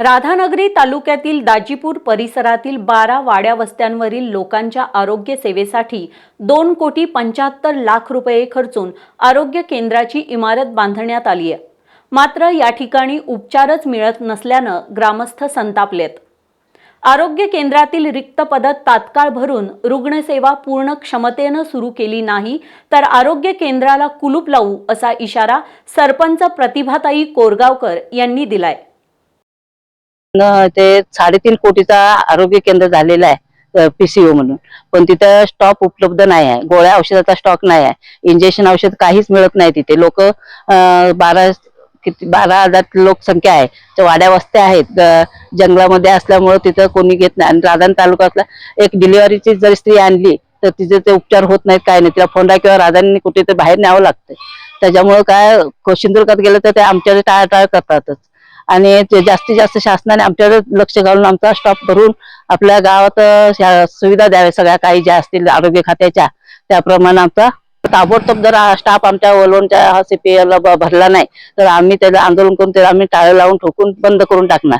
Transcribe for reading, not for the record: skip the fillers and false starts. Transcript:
राधानगरी तालुक्यातील दाजीपूर परिसरातील 12 वाड्या वस्त्यांवरील लोकांच्या आरोग्य सेवेसाठी 2,75,00,000 रुपये खर्चून आरोग्य केंद्राची इमारत बांधण्यात आली आहे। मात्र या ठिकाणी उपचारच मिळत नसल्याने ग्रामस्थ संतापलेत। आरोग्य केंद्रातील रिक्त पद तात्काळ भरून रुग्णसेवा पूर्ण क्षमतेने सुरू केली नाही तर आरोग्य केंद्राला कुलूप लावू असा इशारा सरपंच प्रतिभाताई कोरगावकर यांनी दिलाय। ते 3.5 कोटीचा आरोग्य केंद्र झालेला आहे पीसीओ म्हणून, पण तिथं स्टॉक उपलब्ध नाही आहे, गोळ्या औषधाचा स्टॉक नाही आहे, इंजेक्शन औषध काहीच मिळत नाही तिथे। लोक 12,000 लोकसंख्या आहे, त्या वाड्या वस्त्या आहेत, जंगलामध्ये असल्यामुळे तिथं कोणी घेत नाही। आणि राधान तालुक्यातला एक डिलिव्हरीची जर स्त्री आणली तर तिचे ते उपचार होत नाहीत, काय नाही, तिला फोंडा किंवा राधांनी कुठे तर बाहेर न्यावं लागतं। त्याच्यामुळे काय सिंधुदुर्गात गेलं तर ते आमच्याकडे टाळाटाळ करतातच। आणि जास्तीत जास्त शासनाने आमच्याकडे लक्ष घालून आमचा स्टॉप भरून आपल्या गावात सुविधा द्याव्या, सगळ्या काही ज्या असतील आरोग्य खात्याच्या त्याप्रमाणे आमचा ताबडतोब जर स्टाफ आमच्या वलवणच्या CPL भरला नाही तर आम्ही त्याला आंदोलन करून त्याला आम्ही टाळे लावून ठोकून बंद करून टाकणार।